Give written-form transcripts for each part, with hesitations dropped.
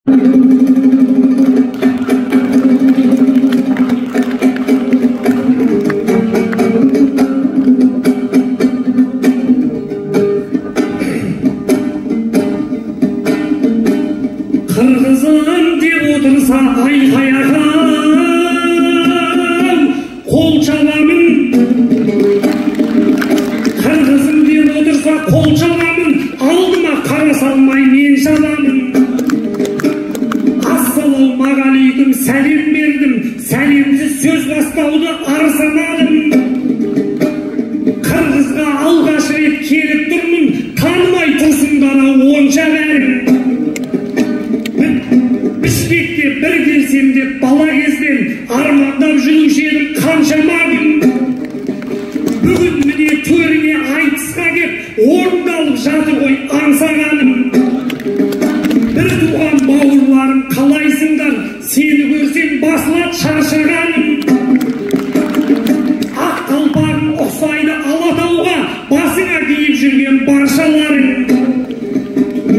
Kırgızım dep otursa ayqayaqam qol çalamın. Kırgızım dep otursa qol çalamın, aldıma qara salmay men çalamın. Assalamualeykum salim berdim, salimsiz söz bastaudu arzamadım. Kırgızga algaç ret kelip turmun, tanımay tursunlara onça berim. Bişkekке bir kelsem деп бала кезден армандап жүруші едім қаншама күн. Бүгін міне төріңе айтысқа кеп орындалып жатыр ғой аңсағаным. Bir туған бауырларым қалайсыңдар, сені көрсем басылады шаршағаным. Ақ қалпағың ұқсайды Алатауға, басыңа киіп жүрген баршаларың.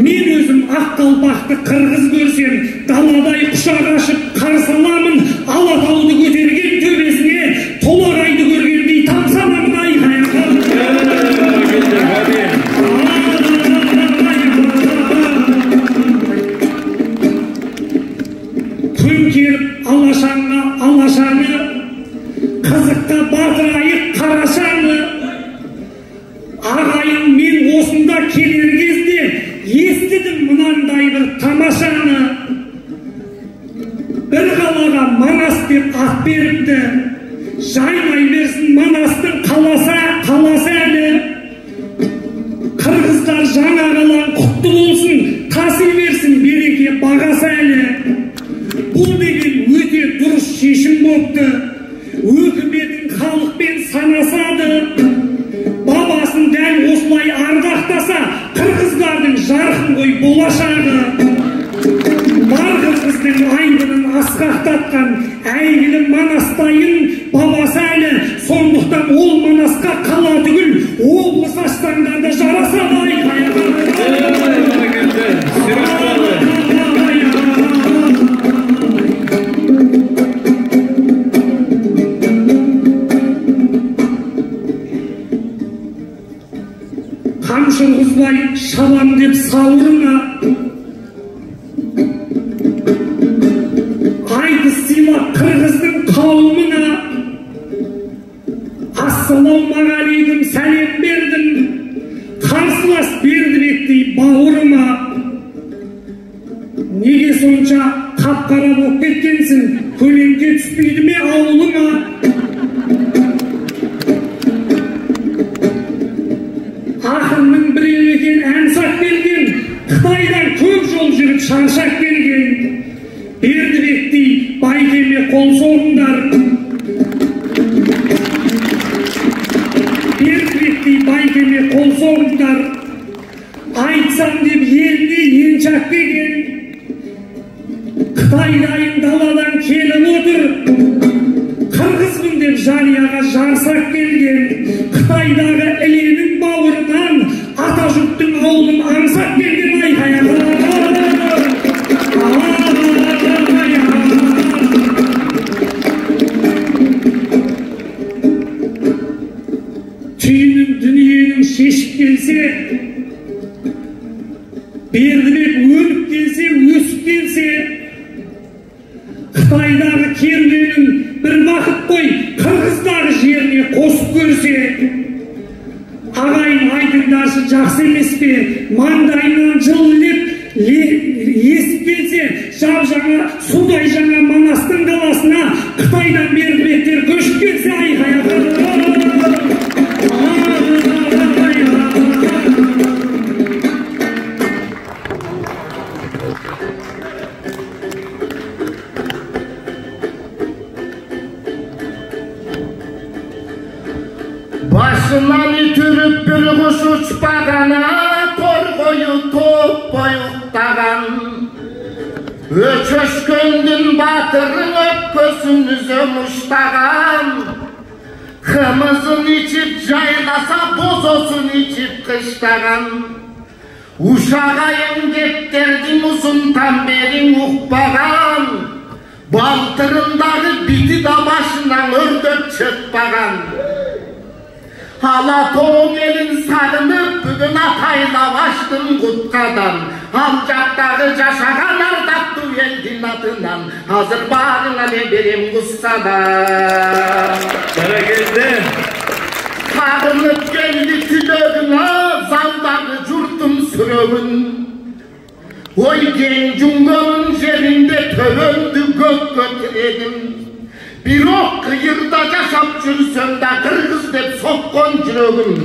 Мен өзім ақ қалпақты қырғыз көрсем, даладай құшақ ашып қарсы аламын. Алатауды көтерген төбесіне толағайды көргендей тамсанамын айқайға. Күн келіп алашаңға алашаңы, қызыққа батырайық қарашаңы. Ағайын мен осында келер кезде естідім мынандай бір тамашаны. Bir қалаға Манас деп ат беріпті, жаймай берсін Манастың қаласы әлі. Қырғыздар жаңа қалаң құтты болсын, таси берсін береке бағасы әлі. Бұл деген өте дұрыс шешім болыпты. Өкіметін халықпен санасады, бабасын дәл осылай ардақтаса, қырғыздардың жарқын ғой болашағы. Бар қырғыздың айбынын асқақтатқан әйгілі Манастайын бабасы әлі. Сондықтан ол Манасқа қала түгіл облыс аштаңдар да жарасады айқайға. Қамшы ұрғызбай шабам деп сауырына, айтыс сыйлап қырғыздың қауымына. Ассалаумағалейкум сәлем бердім, қарсылас Бердібектей бауырыма. Неге сонша қап-қара болып кеткенсің, көлеңке түспейді ме ауылыма? Ақынның біреу екен әнсақ келген, Қытайдан көп жол жүріп шаршақ келген. Бердібектей байкеме қол соғыңдар. Бердібектей байкеме қол соғыңдар. Айтсам деп еліне еншақ деген. Қытайдайын даладан келіп отыр, қырғызбын деп жарияға жарсақ келген. Қытайдағы іленің бауырынан ата жұрттың ауылын аңсақ келген айқаяға. Түйінің дүниенің шешіп келсе, Бердібек өліп келсе, өсіп келсе, Қытайдағы керуенің бір бақыт қой, қырғыздағы жеріне қосып көрсе. Ағайын айтыңдаршы, жақсы емес пе? Маңдайынан жыл леп есіп келсе, жап-жаңа судай жаңа Манастың даласына Қытайдан Бердібектер көшіп келсе айқаяға. Başından itürüp bir kuş uçpağana, torgoyu top boyuqtağan. Öçöşkөндүн батырын өпкөсүнүзө муштаган. Кымызын ичип жайласа, бозосун ичип кыштаган. Uşağayın gepterdim uzuntan berin uqbağan, Baltırındağı biti da başından ördök çıkbağan. Hala toğun elin sarınıp bugün atayla baştım kutkadan. Hamcaktağı caşağan ardattı eldin adından, hazır bağrına ne berim kussadan. Sana geldi. Sağınıp geldi tülöğüne, zaldağı curtum süröğün. Oy gencunganın yerinde tövöndü gök götüredim. Bir ok kıyırda yaşap жүрсем de kırgız dep sokkon жүрөгüm.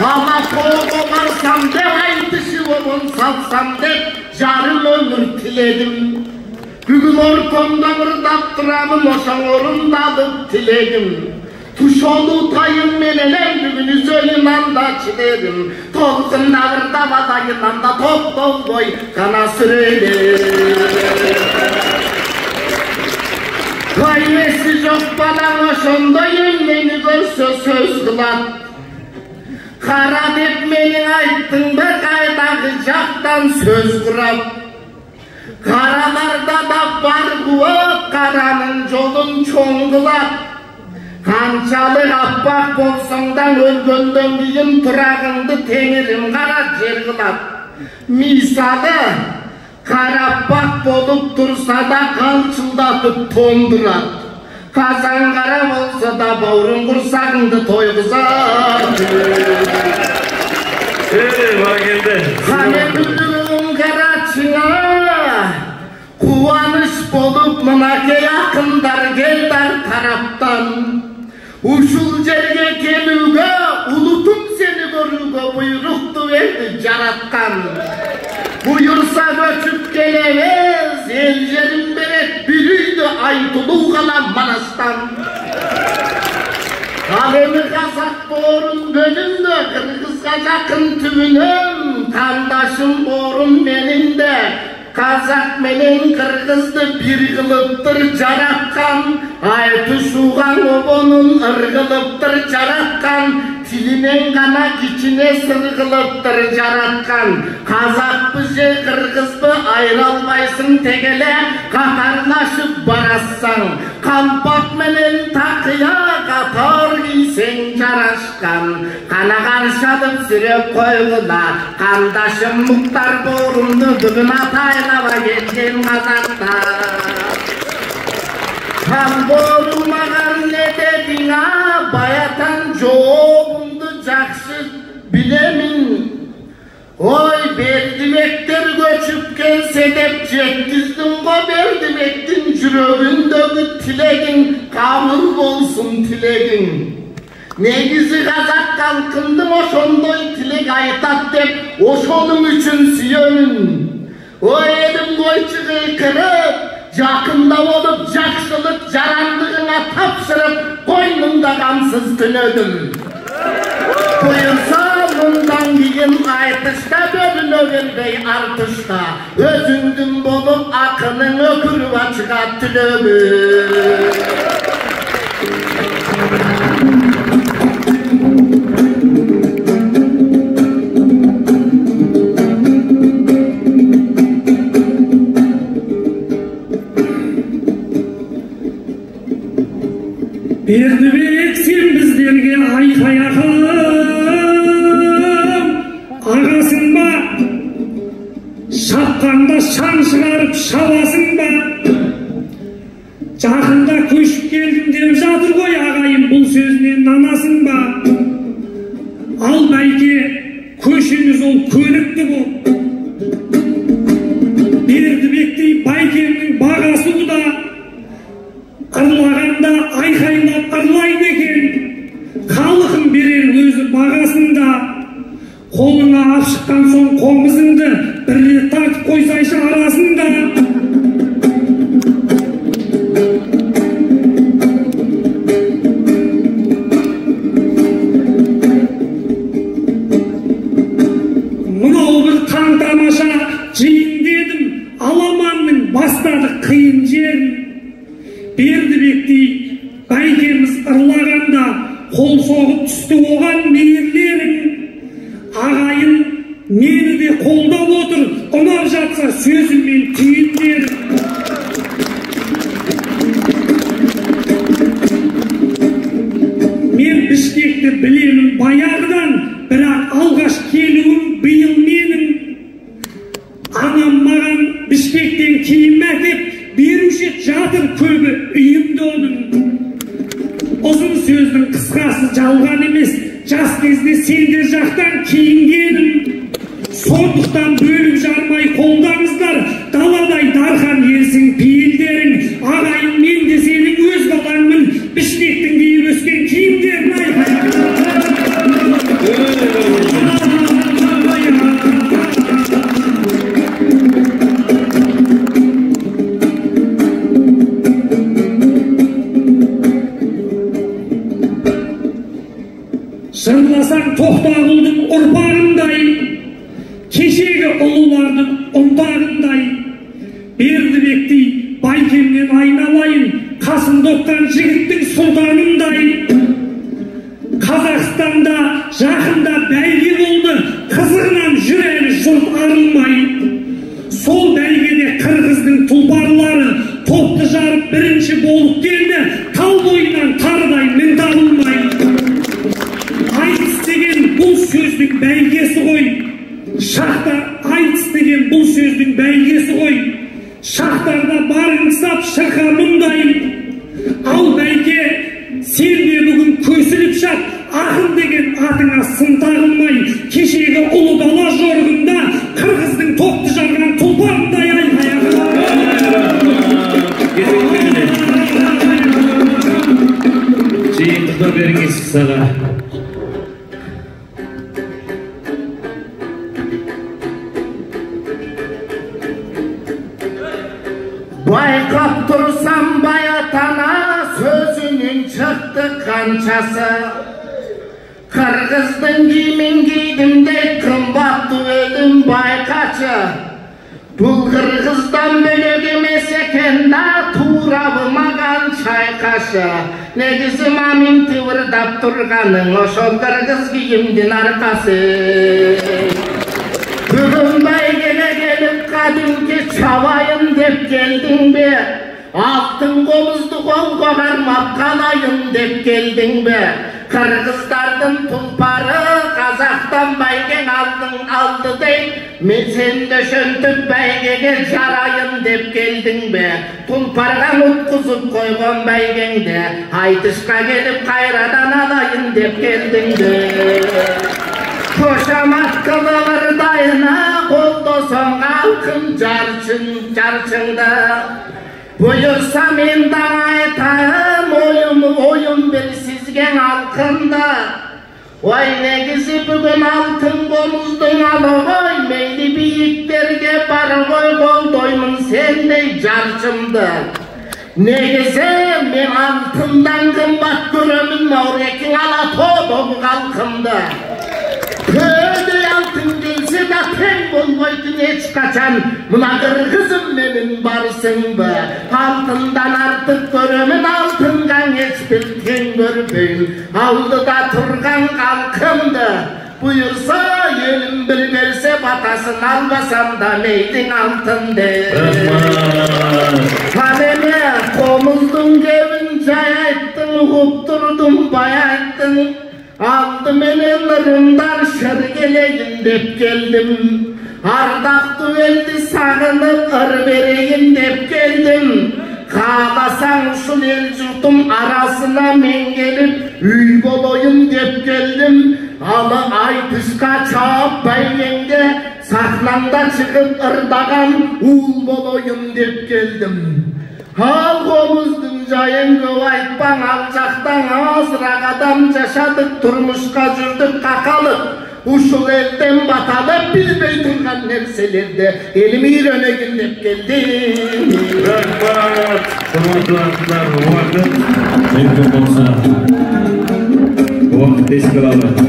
Hala koğumarsam dep aytışı omon salsam dep jarım ömür tiledim. Bugün orkomda mırdap duramın oşan orundalıp tiledim. Tuşolu tayın menelen bugün üzölünan da çiledim. Tolkun dağırda vadayınan da top top boy kana sürelim. Kaynesi yok bana oşonda yönmeni görse söz kılat. Kara dep meni ayttın da kaydağı jaktan söz kurap. Karalarda da var kuvat, karanın jolun çoğun kılat. Kançalı appak bolsаңdan ölgöndөн kийин turagыңды теңирим кара жер кылат. Мисалы караппак болуп турса да камчылдатып тондурат. Казан кара болсо да бауырың курсагыңды тойгузат. Канебүлүң карачыңа кубаныч болуп мынакей акындар келдар тараптан. Ушул жерге келүүгө, улутум сени көрүүгө буйрукту берди жараткан. Буйурса көчүп келебиз, эл жерин берет бир үйдү айтылуу калам Манастан. Ал эми казак боорун бөлүндө, кыргызга жакын түбүнөн, кандашым боорум менин де. Kazak menen kırgızdı bir kılıptır jaratkan. Aytışuğan obonun ırgılıptır jaratkan. Tilinen gana içine sırgılıptır jaratkan. Kazak bize kırgızdı ayrılmaysın tegele. Katarlaşıp barassan. Kampak menen takıya katar giysen jaraşkan. Kana karşadıp sürep koygula. Kandaşım Muhtar boorumdu bugün ataylava gelgen kazakta. Kan boorumağan ne dedin ha, bayatan joğumdu jakşı bilemin. Oy Berdibekler göçüp gelse dep jetkizdin go Berdibektin жүрөгүндөгү tilegin kabul bolsun tilegin. Negizi kazak kalkındım oşondoy tilek aytat dep oşonun üçün süyönün. O elim koyçığı kırıp jakında olup jakşılık jarandığına tapşırıp koynumda gamsız tünödüm. Buyursa bundan keyin aytışta bölünöbey artışta özündün bolup akının ökürüp açığa tülöbüm. Berdibek sen bizlerge aykayakam ağasın ba, şapkanda şan çıkarıp şabasın ba. Jakında köşüp geldim dep жатыр ғой ağayım бұл сөзінен nanasın ba. Al belki köşünüz ol könükті бол. Berdibектей байкемнің бағасы bu da. Kırlaganda aykaylap kırlaydı eken, халыкın берер өзü бағасында. Koluna af шыққан соң қомызыңды бір рет тартып қойсайшы арасында. Мынау бір таң тамаша жиын дедім, аламанның бастады қиын жерін. Berdibek'ti baykemiz ırlaganda kol soğup düştü oğan meyirlerin. Ağayın meni de сенің түйіндерің. Мен Бішкекті білемін баяғыдан, бірақ алғаш келуім биыл менің. Анам маған Бішкектен киім әкеп беруші жатыр көбі үйімді оның. Ұзын сөздің қысқасы жалған емес, жас кезде сендер жақтан киінгенім. Сондықтан бөліп жармай қолдаңыздар, даладай дархан елсің пейілдерің. Ағайын, мен де сенің өз балаңмын, Бішкектің киіп өскен киімдерін Жырласаң Тоқтағұлдың ұрпағындай, кешегі ұлылардың ұнтағындай, Бердібектей Байкемнен айналайын, қасында отқан жігіттің сұлтанындай. Қазақстанда жақында бәйге болды, қызығынан жүрелі жұрт арылмай. Сол бәйгеде қырғыздың тұлпарлары топты жарып бірінші болып келді, тал бойынан тарыдай мін табылмай. Айтыс деген бұл сөздің бәйгесі ғой. Шақта айтыс деген бұл сөздің бәйгесі ғой. Шақтарда барың сап шырқа мұндай. Ал бәйге, сен де бүгін көсіліп шап, ақын деген атыңа сын тағылмай. Кешегі ұлы дала жорғында қырғыздың топты жарған тұлпарындай айқаяға. Жиынтықта беріңіз қысаға. Байқап тұрсам баятана, сөзінен шықты қаншасы. Қырғыздың киімін кидім де қымбатты едім байқашы. Бұл қырғыздан бөлек емес екен да, турабы маған шайқашы. Негізі мамин тывырдап тұрғаның, ошол қырғыз киімден арқасы. Бүгін бәйгеге келіп қадымке чабайын деп келдің бе? Алтын қомызды қолға қармап қалайын деп келдің бе? Қырғыздардың тұлпары қазақтан бәйген алды дейд. Мен сенде шөнтіп бәйгеге жарайын деп келдің бе? Тұлпарға ұтқызып қойған бәйгеңде, айтышқа келіп қайрадан алайын деп келдің бе? Koşamak kılıvırdayına, koldosan halkın carçında. Buyursa men dana etayım, oyun bir sizgen halkında. Oy negizi bugün altın komuzdun alıgoy, meyli biyiklerge bargoy koldoymun sendey carçımdı. Negizi men altından kımbat görümün mavrekin ala todobu halkımdı. Köydü altın gelse de ten bolboydun hiç kaçan. Mına kırgızım benim barısın be. Altından artık görümün altından hiçbir ten görmeyin. Aldı da turgan kalkımdı. Buyursa yelim bir verse batasın, almasam da meydin altındı. Haneme komuzdun gevin cayayttın, hupturdun bayayttın. Aldı menen ırımdan şır geleyin dep geldim. Ardaktı eldi sağınıp ır vereyin dep geldim. Kağlasan uşul el jurtum arasına men gelip üy boloyum dep geldim. Alı aytışka çağıp baygende sahnanda çıkıp ırdagan uul boloyum dep geldim. Al komuzdun jayın көп айтпаң, ал жақтан азырақ адам жашадық, тұрмышқа жүрдік қақалып. Ушул елден баталып билбей тұрған нәрселерді елім үйренегін деп келдім. Рахмат, құрметті уақыт мүмкін болса уақыт еске алады.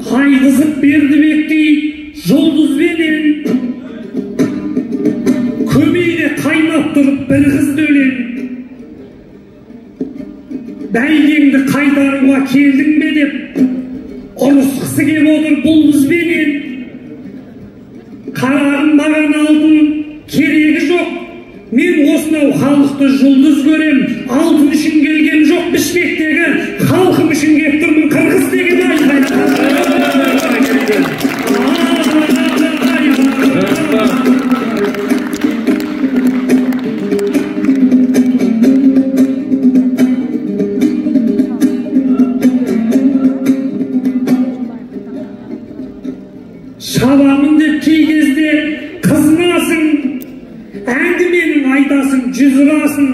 Қайғызып Бердібектей жұлдызбенен көмейде қайнап тұрып бір қызды өлең. Бәйгеңді қайтаруға келдің бе деп ұрысқысы кеп отыр бұл бізбенен. Kararım mаған алтын керегі жоқ. Мен осынау халықты жұлдыз көрем. Алтын үшін келген жоқ Бішкектегі, халқым үшін келіп тұрмын Қырғыз деген шабамын деп кей кезде қызынасың, әңгіменің айтасың, жүз ұрасың.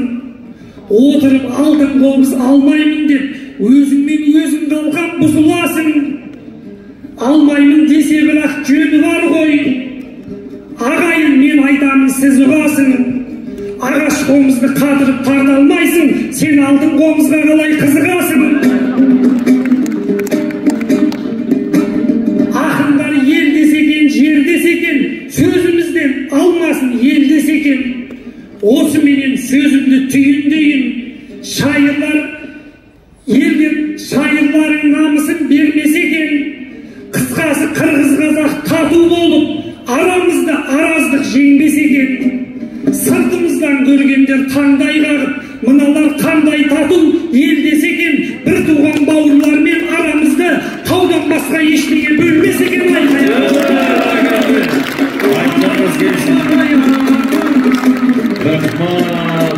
Отырып алтын қобыз алмаймын деп өзіңмен өзің қалқан бұзыласың. Алмаймын десе бірақ жөні бар ғой. Ағайын мен айтамын сіз ұғасың. Ағаш қомызды қатырып тарта алмайсың, сен алтын қомызға қалай қызығасың. Ақындар ел десекен, жер десекен, сөзімізден алмасын ел десекен. Осы менен сөзімді түйіндейін. Шайырлар елден шайырларың намысын бермесекен. Қысқасы қырғыз қазақ тату болып, арамызда араздық жеңбесекен. Сыртымыздан көргендер таңдай қағып, мыналар қандай тату ел десекен. Bir туған бауырлармен арамызды таудан басқа ештеңе бөлмесекен.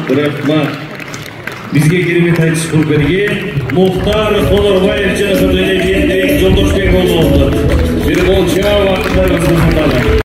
Рахмат. Бізге керемет айтыс қылып берген Мұхтар Қоңырбаев жөнінде Жолдошбек ұлы болды. Бір бол жауап